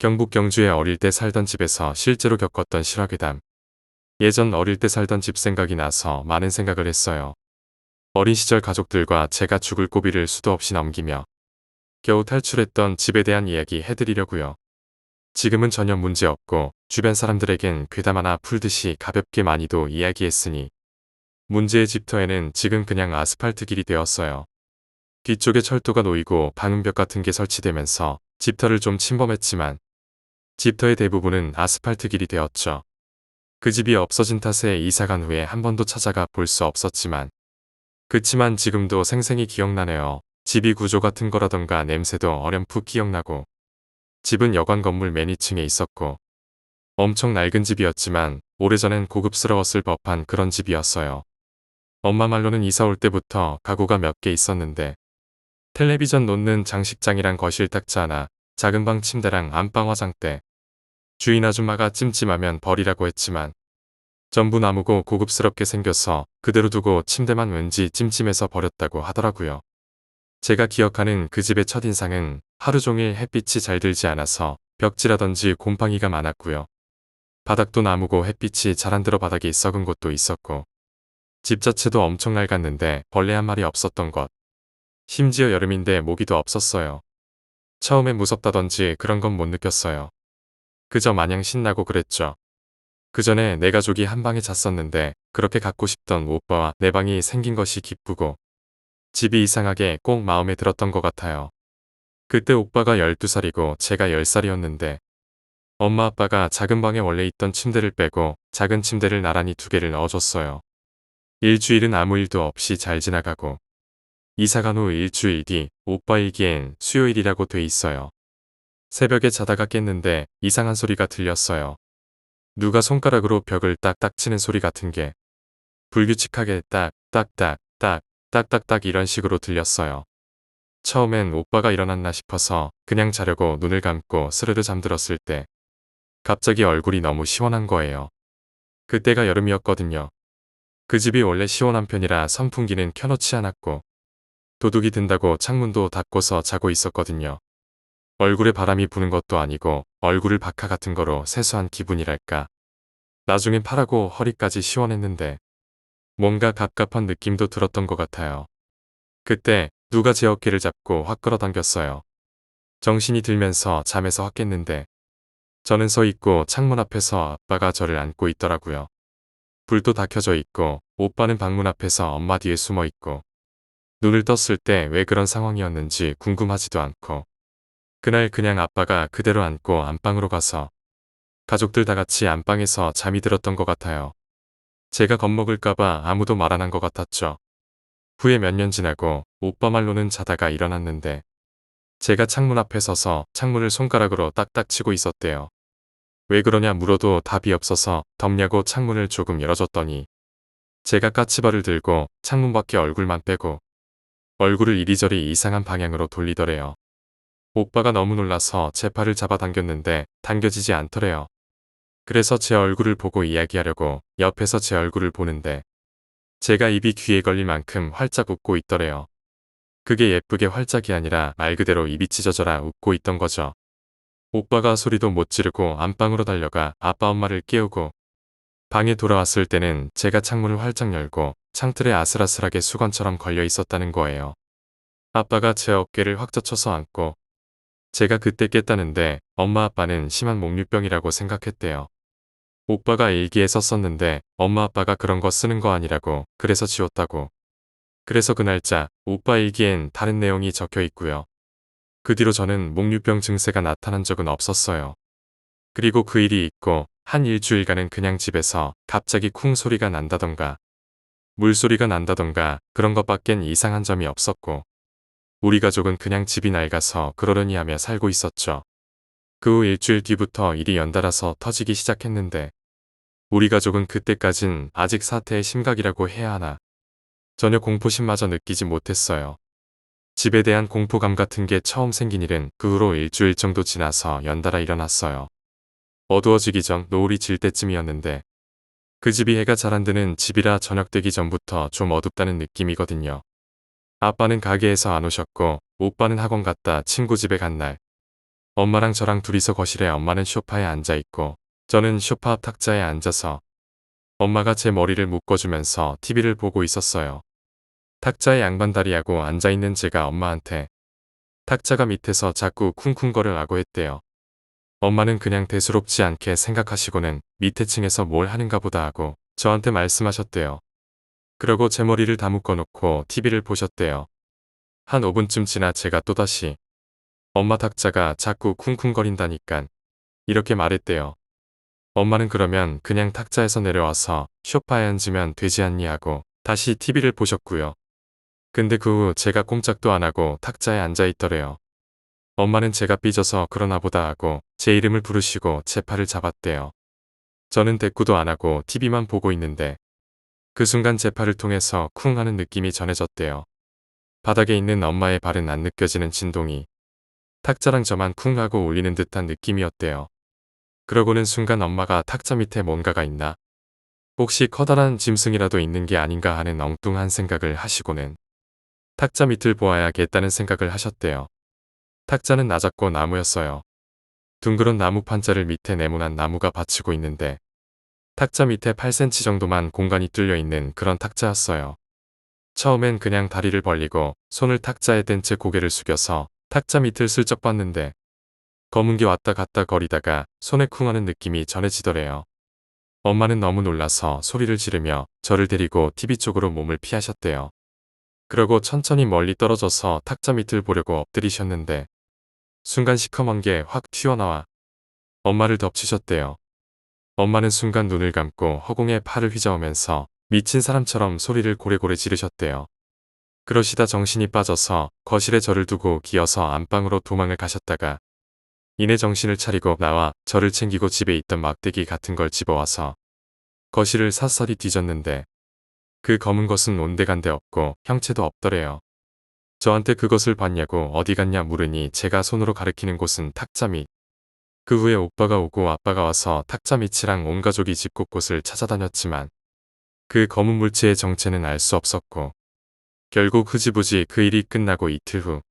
경북 경주에 어릴 때 살던 집에서 실제로 겪었던 실화괴담. 예전 어릴 때 살던 집 생각이 나서 많은 생각을 했어요. 어린 시절 가족들과 제가 죽을 고비를 수도 없이 넘기며 겨우 탈출했던 집에 대한 이야기 해드리려고요. 지금은 전혀 문제없고 주변 사람들에겐 괴담 하나 풀듯이 가볍게 많이도 이야기했으니 문제의 집터에는 지금 그냥 아스팔트 길이 되었어요. 뒤쪽에 철도가 놓이고 방음벽 같은 게 설치되면서 집터를 좀 침범했지만 집터의 대부분은 아스팔트 길이 되었죠. 그 집이 없어진 탓에 이사간 후에 한 번도 찾아가 볼 수 없었지만 그치만 지금도 생생히 기억나네요. 집이 구조 같은 거라던가 냄새도 어렴풋 기억나고 집은 여관 건물 맨 2층에 있었고 엄청 낡은 집이었지만 오래전엔 고급스러웠을 법한 그런 집이었어요. 엄마 말로는 이사 올 때부터 가구가 몇 개 있었는데 텔레비전 놓는 장식장이랑 거실 탁자 하나, 작은 방 침대랑 안방 화장대, 주인 아줌마가 찜찜하면 버리라고 했지만 전부 나무고 고급스럽게 생겨서 그대로 두고 침대만 왠지 찜찜해서 버렸다고 하더라고요. 제가 기억하는 그 집의 첫인상은 하루 종일 햇빛이 잘 들지 않아서 벽지라든지 곰팡이가 많았고요. 바닥도 나무고 햇빛이 잘 안 들어 바닥이 썩은 곳도 있었고 집 자체도 엄청 낡았는데 벌레 한 마리 없었던 것. 심지어 여름인데 모기도 없었어요. 처음엔 무섭다던지 그런 건 못 느꼈어요. 그저 마냥 신나고 그랬죠. 그 전에 내 가족이 한 방에 잤었는데 그렇게 갖고 싶던 오빠와 내 방이 생긴 것이 기쁘고 집이 이상하게 꼭 마음에 들었던 것 같아요. 그때 오빠가 12살이고 제가 10살이었는데 엄마 아빠가 작은 방에 원래 있던 침대를 빼고 작은 침대를 나란히 2개를 넣어줬어요. 일주일은 아무 일도 없이 잘 지나가고 이사간 후 일주일 뒤 오빠 일기엔 수요일이라고 돼 있어요. 새벽에 자다가 깼는데 이상한 소리가 들렸어요. 누가 손가락으로 벽을 딱딱 치는 소리 같은 게 불규칙하게 딱딱딱딱 딱딱딱 이런 식으로 들렸어요. 처음엔 오빠가 일어났나 싶어서 그냥 자려고 눈을 감고 스르르 잠들었을 때 갑자기 얼굴이 너무 시원한 거예요. 그때가 여름이었거든요. 그 집이 원래 시원한 편이라 선풍기는 켜놓지 않았고 도둑이 든다고 창문도 닫고서 자고 있었거든요. 얼굴에 바람이 부는 것도 아니고 얼굴을 바카 같은 거로 세수한 기분이랄까. 나중엔 팔하고 허리까지 시원했는데 뭔가 갑갑한 느낌도 들었던 것 같아요. 그때 누가 제 어깨를 잡고 확 끌어당겼어요. 정신이 들면서 잠에서 확 깼는데 저는 서 있고 창문 앞에서 아빠가 저를 안고 있더라고요. 불도 다 켜져 있고 오빠는 방문 앞에서 엄마 뒤에 숨어 있고 눈을 떴을 때 왜 그런 상황이었는지 궁금하지도 않고 그날 그냥 아빠가 그대로 안고 안방으로 가서 가족들 다 같이 안방에서 잠이 들었던 것 같아요. 제가 겁먹을까봐 아무도 말 안 한 것 같았죠. 후에 몇 년 지나고 오빠 말로는 자다가 일어났는데 제가 창문 앞에 서서 창문을 손가락으로 딱딱 치고 있었대요. 왜 그러냐 물어도 답이 없어서 덥냐고 창문을 조금 열어줬더니 제가 까치발을 들고 창문 밖에 얼굴만 빼고 얼굴을 이리저리 이상한 방향으로 돌리더래요. 오빠가 너무 놀라서 제 팔을 잡아당겼는데 당겨지지 않더래요. 그래서 제 얼굴을 보고 이야기하려고 옆에서 제 얼굴을 보는데 제가 입이 귀에 걸릴 만큼 활짝 웃고 있더래요. 그게 예쁘게 활짝이 아니라 말 그대로 입이 찢어져라 웃고 있던 거죠. 오빠가 소리도 못 지르고 안방으로 달려가 아빠 엄마를 깨우고 방에 돌아왔을 때는 제가 창문을 활짝 열고 창틀에 아슬아슬하게 수건처럼 걸려 있었다는 거예요. 아빠가 제 어깨를 확 젖혀서 안고 제가 그때 깼다는데 엄마 아빠는 심한 목류병이라고 생각했대요. 오빠가 일기에 썼었는데 엄마 아빠가 그런 거 쓰는 거 아니라고 그래서 지웠다고. 그래서 그 날짜 오빠 일기엔 다른 내용이 적혀 있고요. 그 뒤로 저는 목류병 증세가 나타난 적은 없었어요. 그리고 그 일이 있고 한 일주일간은 그냥 집에서 갑자기 쿵 소리가 난다던가 물소리가 난다던가 그런 것밖엔 이상한 점이 없었고 우리 가족은 그냥 집이 낡아서 그러려니 하며 살고 있었죠. 그 후 일주일 뒤부터 일이 연달아서 터지기 시작했는데 우리 가족은 그때까진 아직 사태의 심각이라고 해야 하나 전혀 공포심마저 느끼지 못했어요. 집에 대한 공포감 같은 게 처음 생긴 일은 그 후로 일주일 정도 지나서 연달아 일어났어요. 어두워지기 전 노을이 질 때쯤이었는데 그 집이 해가 잘 안 드는 집이라 저녁 되기 전부터 좀 어둡다는 느낌이거든요. 아빠는 가게에서 안 오셨고 오빠는 학원 갔다 친구 집에 간 날 엄마랑 저랑 둘이서 거실에 엄마는 소파에 앉아있고 저는 소파 앞 탁자에 앉아서 엄마가 제 머리를 묶어주면서 TV를 보고 있었어요. 탁자에 양반다리하고 앉아있는 제가 엄마한테 탁자가 밑에서 자꾸 쿵쿵거리라고 했대요. 엄마는 그냥 대수롭지 않게 생각하시고는 밑에 층에서 뭘 하는가 보다 하고 저한테 말씀하셨대요. 그러고 제 머리를 다 묶어놓고 TV를 보셨대요. 한 5분쯤 지나 제가 또다시 엄마 탁자가 자꾸 쿵쿵거린다니깐 이렇게 말했대요. 엄마는 그러면 그냥 탁자에서 내려와서 소파에 앉으면 되지 않니 하고 다시 TV를 보셨고요. 근데 그 후 제가 꼼짝도 안 하고 탁자에 앉아 있더래요. 엄마는 제가 삐져서 그러나 보다 하고 제 이름을 부르시고 제 팔을 잡았대요. 저는 대꾸도 안 하고 TV만 보고 있는데 그 순간 제 팔을 통해서 쿵 하는 느낌이 전해졌대요. 바닥에 있는 엄마의 발은 안 느껴지는 진동이 탁자랑 저만 쿵 하고 울리는 듯한 느낌이었대요. 그러고는 순간 엄마가 탁자 밑에 뭔가가 있나? 혹시 커다란 짐승이라도 있는 게 아닌가 하는 엉뚱한 생각을 하시고는 탁자 밑을 보아야겠다는 생각을 하셨대요. 탁자는 낮았고 나무였어요. 둥그런 나무 판자를 밑에 네모난 나무가 받치고 있는데 탁자 밑에 8cm 정도만 공간이 뚫려 있는 그런 탁자였어요. 처음엔 그냥 다리를 벌리고 손을 탁자에 댄 채 고개를 숙여서 탁자 밑을 슬쩍 봤는데 검은 게 왔다 갔다 거리다가 손에 쿵 하는 느낌이 전해지더래요. 엄마는 너무 놀라서 소리를 지르며 저를 데리고 TV 쪽으로 몸을 피하셨대요. 그러고 천천히 멀리 떨어져서 탁자 밑을 보려고 엎드리셨는데 순간 시커먼 게 확 튀어나와 엄마를 덮치셨대요. 엄마는 순간 눈을 감고 허공에 팔을 휘저으면서 미친 사람처럼 소리를 고래고래 지르셨대요. 그러시다 정신이 빠져서 거실에 저를 두고 기어서 안방으로 도망을 가셨다가 이내 정신을 차리고 나와 저를 챙기고 집에 있던 막대기 같은 걸 집어와서 거실을 샅샅이 뒤졌는데 그 검은 것은 온데간데 없고 형체도 없더래요. 저한테 그것을 봤냐고 어디 갔냐 물으니 제가 손으로 가리키는 곳은 탁자 밑. 그 후에 오빠가 오고 아빠가 와서 탁자 밑이랑 온 가족이 집 곳곳을 찾아다녔지만 그 검은 물체의 정체는 알 수 없었고 결국 흐지부지 그 일이 끝나고 이틀 후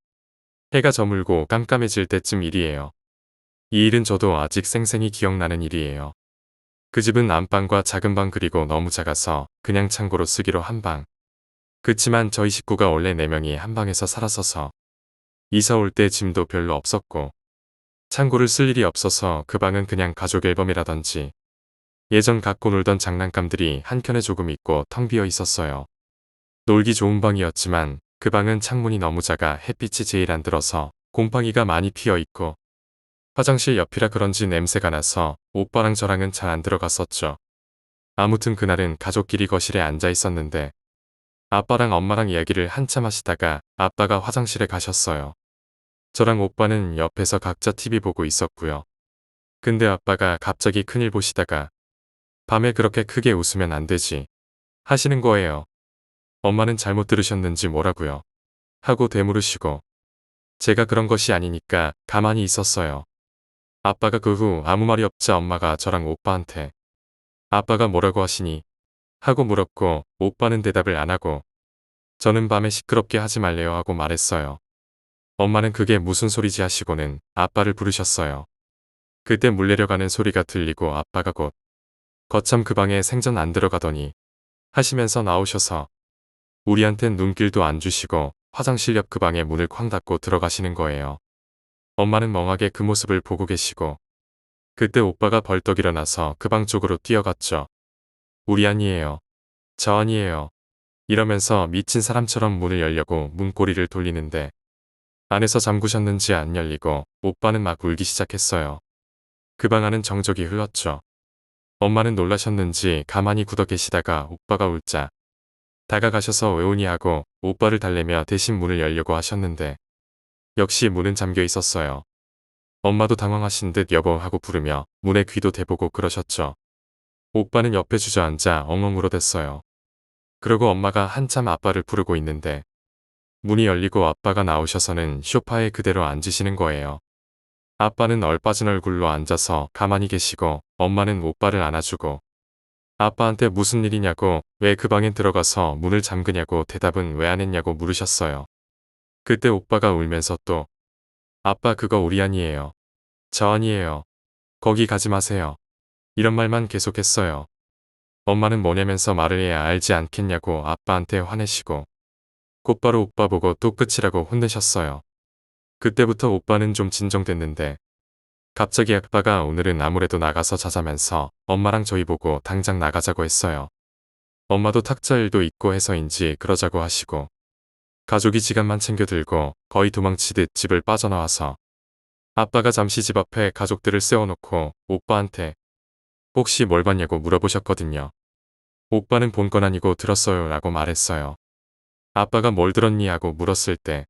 해가 저물고 깜깜해질 때쯤 일이에요. 이 일은 저도 아직 생생히 기억나는 일이에요. 그 집은 안방과 작은 방 그리고 너무 작아서 그냥 창고로 쓰기로 한 방. 그치만 저희 식구가 원래 4명이 한 방에서 살았어서 이사 올 때 짐도 별로 없었고 창고를 쓸 일이 없어서 그 방은 그냥 가족 앨범이라든지 예전 갖고 놀던 장난감들이 한켠에 조금 있고 텅 비어 있었어요. 놀기 좋은 방이었지만 그 방은 창문이 너무 작아 햇빛이 제일 안 들어서 곰팡이가 많이 피어 있고 화장실 옆이라 그런지 냄새가 나서 오빠랑 저랑은 잘 안 들어갔었죠. 아무튼 그날은 가족끼리 거실에 앉아 있었는데 아빠랑 엄마랑 이야기를 한참 하시다가 아빠가 화장실에 가셨어요. 저랑 오빠는 옆에서 각자 TV 보고 있었고요. 근데 아빠가 갑자기 큰일 보시다가 밤에 그렇게 크게 웃으면 안 되지 하시는 거예요. 엄마는 잘못 들으셨는지 뭐라고요 하고 되물으시고 제가 그런 것이 아니니까 가만히 있었어요. 아빠가 그 후 아무 말이 없자 엄마가 저랑 오빠한테 아빠가 뭐라고 하시니? 하고 물었고 오빠는 대답을 안 하고 저는 밤에 시끄럽게 하지 말래요 하고 말했어요. 엄마는 그게 무슨 소리지 하시고는 아빠를 부르셨어요. 그때 물 내려가는 소리가 들리고 아빠가 곧 거참 그 방에 생전 안 들어가더니 하시면서 나오셔서 우리한텐 눈길도 안 주시고 화장실 옆 그 방에 문을 쾅 닫고 들어가시는 거예요. 엄마는 멍하게 그 모습을 보고 계시고 그때 오빠가 벌떡 일어나서 그 방 쪽으로 뛰어갔죠. 우리 아니에요. 저 아니에요. 이러면서 미친 사람처럼 문을 열려고 문고리를 돌리는데 안에서 잠그셨는지 안 열리고 오빠는 막 울기 시작했어요. 그 방 안은 정적이 흘렀죠. 엄마는 놀라셨는지 가만히 굳어 계시다가 오빠가 울자 다가가셔서 왜 우니 하고 오빠를 달래며 대신 문을 열려고 하셨는데 역시 문은 잠겨 있었어요. 엄마도 당황하신 듯 여보 하고 부르며 문에 귀도 대보고 그러셨죠. 오빠는 옆에 주저앉아 엉엉 울어댔어요. 그러고 엄마가 한참 아빠를 부르고 있는데 문이 열리고 아빠가 나오셔서는 소파에 그대로 앉으시는 거예요. 아빠는 얼빠진 얼굴로 앉아서 가만히 계시고 엄마는 오빠를 안아주고 아빠한테 무슨 일이냐고 왜 그 방엔 들어가서 문을 잠그냐고 대답은 왜 안 했냐고 물으셨어요. 그때 오빠가 울면서 또 아빠 그거 우리 아니에요. 저 아니에요. 거기 가지 마세요. 이런 말만 계속했어요. 엄마는 뭐냐면서 말을 해야 알지 않겠냐고 아빠한테 화내시고 곧바로 오빠 보고 또 끝이라고 혼내셨어요. 그때부터 오빠는 좀 진정됐는데 갑자기 아빠가 오늘은 아무래도 나가서 자자면서 엄마랑 저희 보고 당장 나가자고 했어요. 엄마도 탁자 일도 있고 해서인지 그러자고 하시고 가족이 지갑만 챙겨 들고 거의 도망치듯 집을 빠져나와서 아빠가 잠시 집 앞에 가족들을 세워놓고 오빠한테 혹시 뭘 봤냐고 물어보셨거든요. 오빠는 본 건 아니고 들었어요 라고 말했어요. 아빠가 뭘 들었니 하고 물었을 때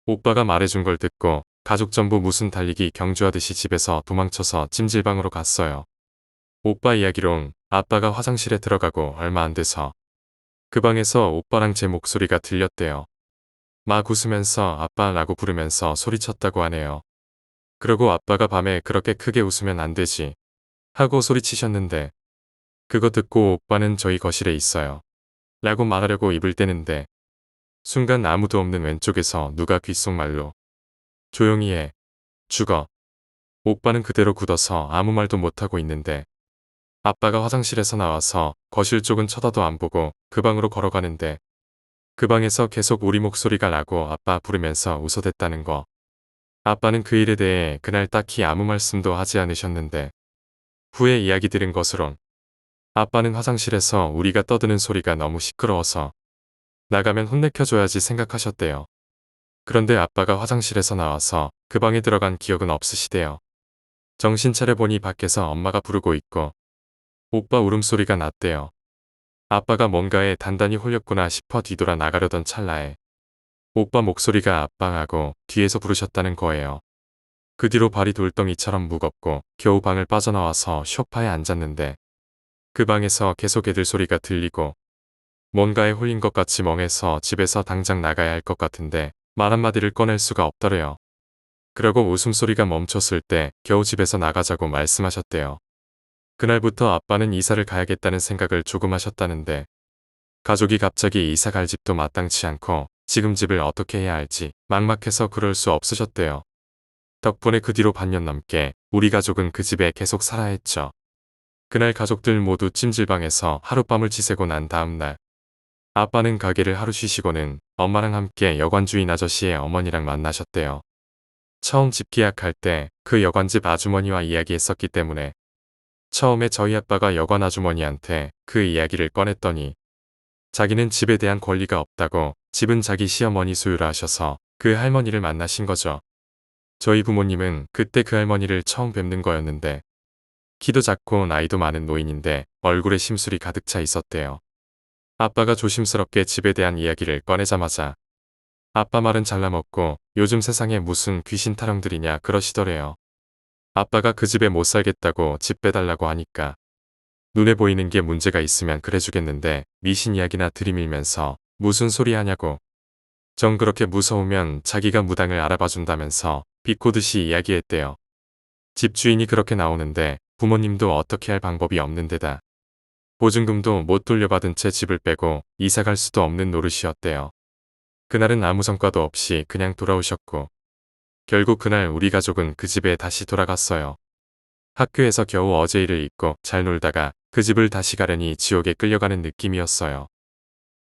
오빠가 말해준 걸 듣고 가족 전부 무슨 달리기 경주하듯이 집에서 도망쳐서 찜질방으로 갔어요. 오빠 이야기론 아빠가 화장실에 들어가고 얼마 안 돼서 그 방에서 오빠랑 제 목소리가 들렸대요. 막 웃으면서 아빠라고 부르면서 소리쳤다고 하네요. 그러고 아빠가 밤에 그렇게 크게 웃으면 안 되지 하고 소리치셨는데 그거 듣고 오빠는 저희 거실에 있어요. 라고 말하려고 입을 떼는데 순간 아무도 없는 왼쪽에서 누가 귓속말로 조용히 해. 죽어. 오빠는 그대로 굳어서 아무 말도 못하고 있는데 아빠가 화장실에서 나와서 거실 쪽은 쳐다도 안 보고 그 방으로 걸어가는데 그 방에서 계속 우리 목소리가 나고 아빠 부르면서 웃어댔다는 거. 아빠는 그 일에 대해 그날 딱히 아무 말씀도 하지 않으셨는데 후에 이야기 들은 것으론 아빠는 화장실에서 우리가 떠드는 소리가 너무 시끄러워서 나가면 혼내켜줘야지 생각하셨대요. 그런데 아빠가 화장실에서 나와서 그 방에 들어간 기억은 없으시대요. 정신 차려보니 밖에서 엄마가 부르고 있고 오빠 울음소리가 났대요. 아빠가 뭔가에 단단히 홀렸구나 싶어 뒤돌아 나가려던 찰나에 오빠 목소리가 아빵하고 뒤에서 부르셨다는 거예요. 그 뒤로 발이 돌덩이처럼 무겁고 겨우 방을 빠져나와서 소파에 앉았는데 그 방에서 계속 애들 소리가 들리고 뭔가에 홀린 것 같이 멍해서 집에서 당장 나가야 할 것 같은데 말 한마디를 꺼낼 수가 없더래요. 그러고 웃음소리가 멈췄을 때 겨우 집에서 나가자고 말씀하셨대요. 그날부터 아빠는 이사를 가야겠다는 생각을 조금 하셨다는데 가족이 갑자기 이사 갈 집도 마땅치 않고 지금 집을 어떻게 해야 할지 막막해서 그럴 수 없으셨대요. 덕분에 그 뒤로 반년 넘게 우리 가족은 그 집에 계속 살아야 했죠. 그날 가족들 모두 찜질방에서 하룻밤을 지새고 난 다음날 아빠는 가게를 하루 쉬시고는 엄마랑 함께 여관주인 아저씨의 어머니랑 만나셨대요. 처음 집 계약할 때 그 여관집 아주머니와 이야기했었기 때문에 처음에 저희 아빠가 여관 아주머니한테 그 이야기를 꺼냈더니 자기는 집에 대한 권리가 없다고 집은 자기 시어머니 소유라 하셔서 그 할머니를 만나신 거죠. 저희 부모님은 그때 그 할머니를 처음 뵙는 거였는데 키도 작고 나이도 많은 노인인데 얼굴에 심술이 가득 차 있었대요. 아빠가 조심스럽게 집에 대한 이야기를 꺼내자마자 아빠 말은 잘라먹고 요즘 세상에 무슨 귀신 타령들이냐 그러시더래요. 아빠가 그 집에 못 살겠다고 집 빼달라고 하니까 눈에 보이는 게 문제가 있으면 그래주겠는데 미신 이야기나 들이밀면서 무슨 소리 하냐고. 정 그렇게 무서우면 자기가 무당을 알아봐준다면서 비꼬듯이 이야기했대요. 집주인이 그렇게 나오는데 부모님도 어떻게 할 방법이 없는 데다 보증금도 못 돌려받은 채 집을 빼고 이사 갈 수도 없는 노릇이었대요. 그날은 아무 성과도 없이 그냥 돌아오셨고 결국 그날 우리 가족은 그 집에 다시 돌아갔어요. 학교에서 겨우 어제 일을 잊고 잘 놀다가 그 집을 다시 가려니 지옥에 끌려가는 느낌이었어요.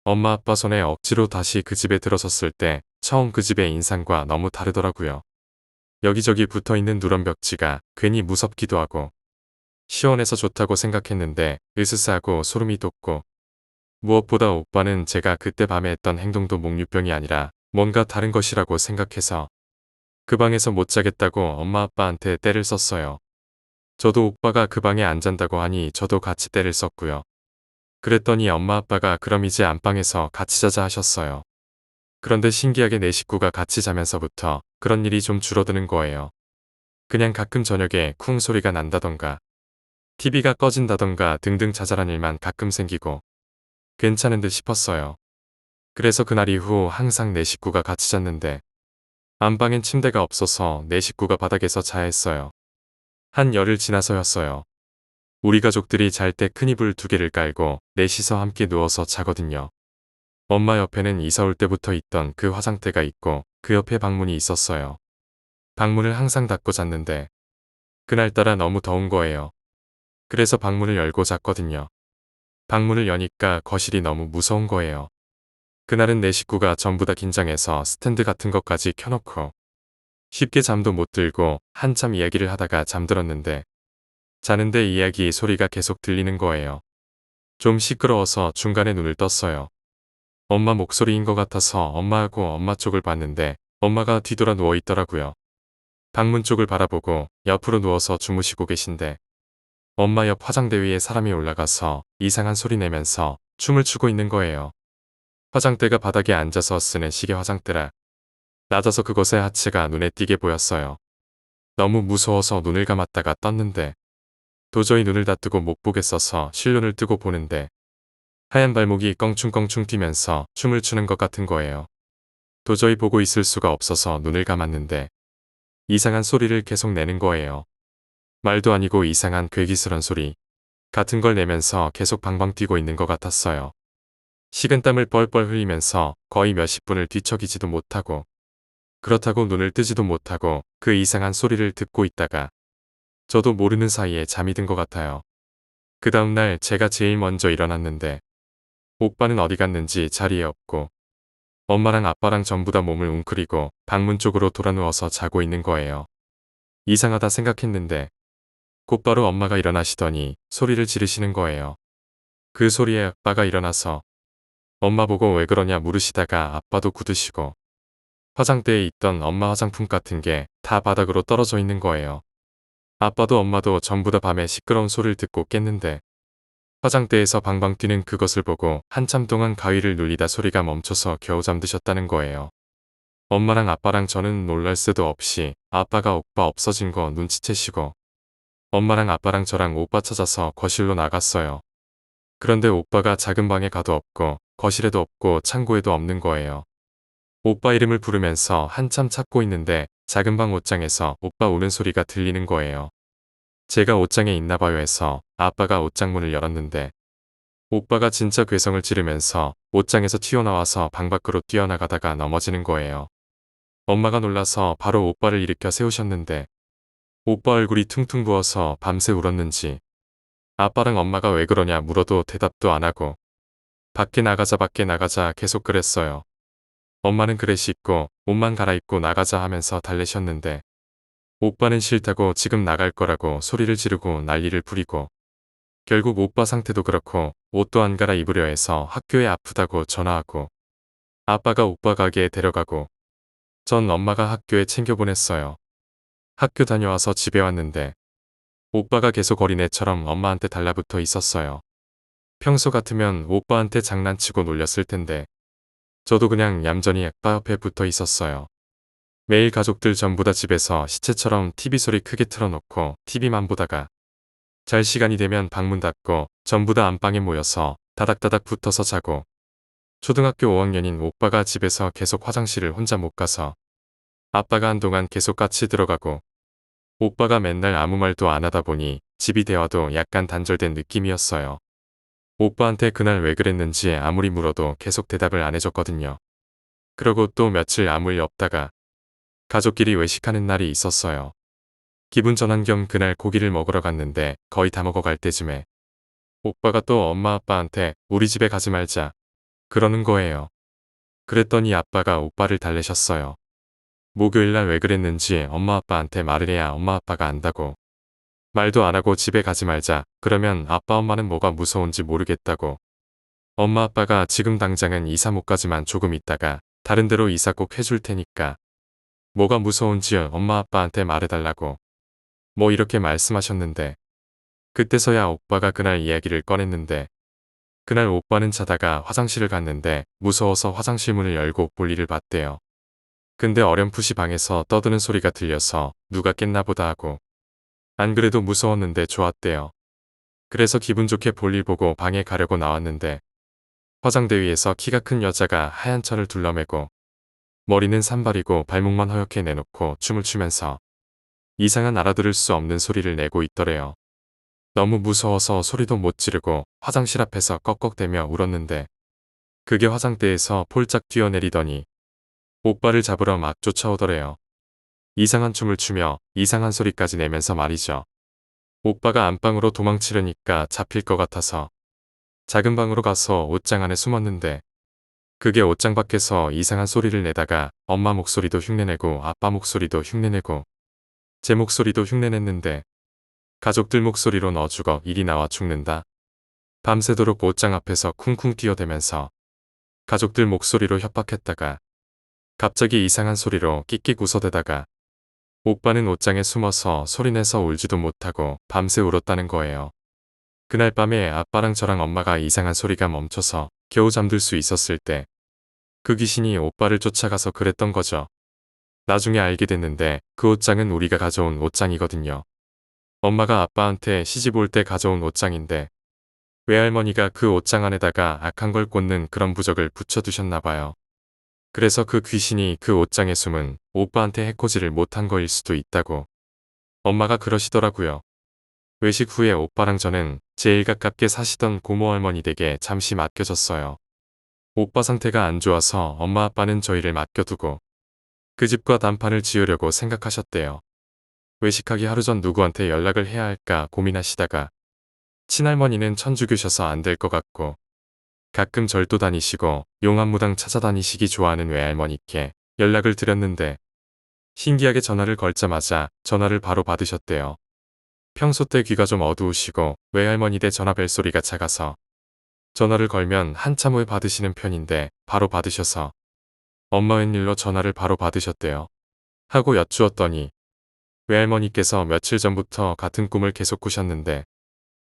엄마 아빠 손에 억지로 다시 그 집에 들어섰을 때 처음 그 집의 인상과 너무 다르더라고요. 여기저기 붙어있는 누런 벽지가 괜히 무섭기도 하고 시원해서 좋다고 생각했는데 으스스하고 소름이 돋고 무엇보다 오빠는 제가 그때 밤에 했던 행동도 목류병이 아니라 뭔가 다른 것이라고 생각해서 그 방에서 못 자겠다고 엄마 아빠한테 떼를 썼어요. 저도 오빠가 그 방에 안 잔다고 하니 저도 같이 떼를 썼고요. 그랬더니 엄마 아빠가 그럼 이제 안방에서 같이 자자 하셨어요. 그런데 신기하게 내 식구가 같이 자면서부터 그런 일이 좀 줄어드는 거예요. 그냥 가끔 저녁에 쿵 소리가 난다던가 TV가 꺼진다던가 등등 자잘한 일만 가끔 생기고 괜찮은 듯 싶었어요. 그래서 그날 이후 항상 내 식구가 같이 잤는데 안방엔 침대가 없어서 내 식구가 바닥에서 자야 했어요. 한 열흘 지나서였어요. 우리 가족들이 잘 때 큰 이불 2개를 깔고 넷이서 함께 누워서 자거든요. 엄마 옆에는 이사 올 때부터 있던 그 화장대가 있고 그 옆에 방문이 있었어요. 방문을 항상 닫고 잤는데 그날따라 너무 더운 거예요. 그래서 방문을 열고 잤거든요. 방문을 여니까 거실이 너무 무서운 거예요. 그날은 내 식구가 전부 다 긴장해서 스탠드 같은 것까지 켜놓고 쉽게 잠도 못 들고 한참 이야기를 하다가 잠들었는데 자는데 이야기 소리가 계속 들리는 거예요. 좀 시끄러워서 중간에 눈을 떴어요. 엄마 목소리인 것 같아서 엄마하고 엄마 쪽을 봤는데 엄마가 뒤돌아 누워 있더라고요. 방문 쪽을 바라보고 옆으로 누워서 주무시고 계신데 엄마 옆 화장대 위에 사람이 올라가서 이상한 소리 내면서 춤을 추고 있는 거예요. 화장대가 바닥에 앉아서 쓰는 시계 화장대라 낮아서 그것의 하체가 눈에 띄게 보였어요. 너무 무서워서 눈을 감았다가 떴는데 도저히 눈을 다 뜨고 못 보겠어서 실눈을 뜨고 보는데 하얀 발목이 껑충껑충 뛰면서 춤을 추는 것 같은 거예요. 도저히 보고 있을 수가 없어서 눈을 감았는데 이상한 소리를 계속 내는 거예요. 말도 아니고 이상한 괴기스런 소리 같은 걸 내면서 계속 방방 뛰고 있는 것 같았어요. 식은땀을 뻘뻘 흘리면서 거의 몇십 분을 뒤척이지도 못하고 그렇다고 눈을 뜨지도 못하고 그 이상한 소리를 듣고 있다가 저도 모르는 사이에 잠이 든 것 같아요. 그 다음날 제가 제일 먼저 일어났는데 오빠는 어디 갔는지 자리에 없고 엄마랑 아빠랑 전부 다 몸을 웅크리고 방문 쪽으로 돌아 누워서 자고 있는 거예요. 이상하다 생각했는데 곧바로 엄마가 일어나시더니 소리를 지르시는 거예요. 그 소리에 아빠가 일어나서 엄마 보고 왜 그러냐 물으시다가 아빠도 굳으시고 화장대에 있던 엄마 화장품 같은 게 다 바닥으로 떨어져 있는 거예요. 아빠도 엄마도 전부 다 밤에 시끄러운 소리를 듣고 깼는데 화장대에서 방방 뛰는 그것을 보고 한참 동안 가위를 눌리다 소리가 멈춰서 겨우 잠드셨다는 거예요. 엄마랑 아빠랑 저는 놀랄 새도 없이 아빠가 오빠 없어진 거 눈치채시고 엄마랑 아빠랑 저랑 오빠 찾아서 거실로 나갔어요. 그런데 오빠가 작은 방에 가도 없고 거실에도 없고 창고에도 없는 거예요. 오빠 이름을 부르면서 한참 찾고 있는데 작은 방 옷장에서 오빠 우는 소리가 들리는 거예요. 제가 옷장에 있나 봐요 해서 아빠가 옷장 문을 열었는데 오빠가 진짜 괴성을 지르면서 옷장에서 튀어나와서 방 밖으로 뛰어나가다가 넘어지는 거예요. 엄마가 놀라서 바로 오빠를 일으켜 세우셨는데 오빠 얼굴이 퉁퉁 부어서 밤새 울었는지 아빠랑 엄마가 왜 그러냐 물어도 대답도 안 하고 밖에 나가자 계속 그랬어요. 엄마는 그래 씻고 옷만 갈아입고 나가자 하면서 달래셨는데 오빠는 싫다고 지금 나갈 거라고 소리를 지르고 난리를 부리고 결국 오빠 상태도 그렇고 옷도 안 갈아입으려 해서 학교에 아프다고 전화하고 아빠가 오빠 가게에 데려가고 전 엄마가 학교에 챙겨보냈어요. 학교 다녀와서 집에 왔는데 오빠가 계속 어린애처럼 엄마한테 달라붙어 있었어요. 평소 같으면 오빠한테 장난치고 놀렸을 텐데 저도 그냥 얌전히 아빠 옆에 붙어 있었어요. 매일 가족들 전부 다 집에서 시체처럼 TV 소리 크게 틀어놓고 TV만 보다가 잘 시간이 되면 방문 닫고 전부 다 안방에 모여서 다닥다닥 붙어서 자고 초등학교 5학년인 오빠가 집에서 계속 화장실을 혼자 못 가서 아빠가 한동안 계속 같이 들어가고 오빠가 맨날 아무 말도 안 하다 보니 집이 대화도 약간 단절된 느낌이었어요. 오빠한테 그날 왜 그랬는지 아무리 물어도 계속 대답을 안 해줬거든요. 그러고 또 며칠 아무 일 없다가 가족끼리 외식하는 날이 있었어요. 기분 전환 겸 그날 고기를 먹으러 갔는데 거의 다 먹어갈 때쯤에 오빠가 또 엄마 아빠한테 우리 집에 가지 말자 그러는 거예요. 그랬더니 아빠가 오빠를 달래셨어요. 목요일날 왜 그랬는지 엄마 아빠한테 말을 해야 엄마 아빠가 안다고. 말도 안 하고 집에 가지 말자 그러면 아빠 엄마는 뭐가 무서운지 모르겠다고. 엄마 아빠가 지금 당장은 이사 못 가지만 조금 있다가 다른 데로 이사 꼭 해줄 테니까 뭐가 무서운지 엄마 아빠한테 말해달라고. 뭐 이렇게 말씀하셨는데 그때서야 오빠가 그날 이야기를 꺼냈는데 그날 오빠는 자다가 화장실을 갔는데 무서워서 화장실 문을 열고 볼일을 봤대요. 근데 어렴풋이 방에서 떠드는 소리가 들려서 누가 깼나 보다 하고 안 그래도 무서웠는데 좋았대요. 그래서 기분 좋게 볼일 보고 방에 가려고 나왔는데 화장대 위에서 키가 큰 여자가 하얀 천을 둘러매고 머리는 산발이고 발목만 허옇게 내놓고 춤을 추면서 이상한 알아들을 수 없는 소리를 내고 있더래요. 너무 무서워서 소리도 못 지르고 화장실 앞에서 꺽꺽대며 울었는데 그게 화장대에서 폴짝 뛰어내리더니 오빠를 잡으러 막 쫓아오더래요. 이상한 춤을 추며 이상한 소리까지 내면서 말이죠. 오빠가 안방으로 도망치려니까 잡힐 것 같아서 작은 방으로 가서 옷장 안에 숨었는데 그게 옷장 밖에서 이상한 소리를 내다가 엄마 목소리도 흉내내고 아빠 목소리도 흉내내고 제 목소리도 흉내냈는데 가족들 목소리로 너 죽어 이리 나와 죽는다. 밤새도록 옷장 앞에서 쿵쿵 뛰어대면서 가족들 목소리로 협박했다가 갑자기 이상한 소리로 끽끽 웃어대다가 오빠는 옷장에 숨어서 소리내서 울지도 못하고 밤새 울었다는 거예요. 그날 밤에 아빠랑 저랑 엄마가 이상한 소리가 멈춰서 겨우 잠들 수 있었을 때 그 귀신이 오빠를 쫓아가서 그랬던 거죠. 나중에 알게 됐는데 그 옷장은 우리가 가져온 옷장이거든요. 엄마가 아빠한테 시집 올 때 가져온 옷장인데 외할머니가 그 옷장 안에다가 악한 걸 꽂는 그런 부적을 붙여두셨나 봐요. 그래서 그 귀신이 그 옷장에 숨은 오빠한테 해코지를 못한 거일 수도 있다고 엄마가 그러시더라고요. 외식 후에 오빠랑 저는 제일 가깝게 사시던 고모 할머니 댁에 잠시 맡겨졌어요. 오빠 상태가 안 좋아서 엄마 아빠는 저희를 맡겨두고 그 집과 단판을 지으려고 생각하셨대요. 외식하기 하루 전 누구한테 연락을 해야 할까 고민하시다가 친할머니는 천주교셔서 안 될 것 같고 가끔 절도 다니시고 용암무당 찾아다니시기 좋아하는 외할머니께 연락을 드렸는데 신기하게 전화를 걸자마자 전화를 바로 받으셨대요. 평소 때 귀가 좀 어두우시고 외할머니 댁 전화 벨소리가 작아서 전화를 걸면 한참 후에 받으시는 편인데 바로 받으셔서 엄마 웬일로 전화를 바로 받으셨대요. 하고 여쭈었더니 외할머니께서 며칠 전부터 같은 꿈을 계속 꾸셨는데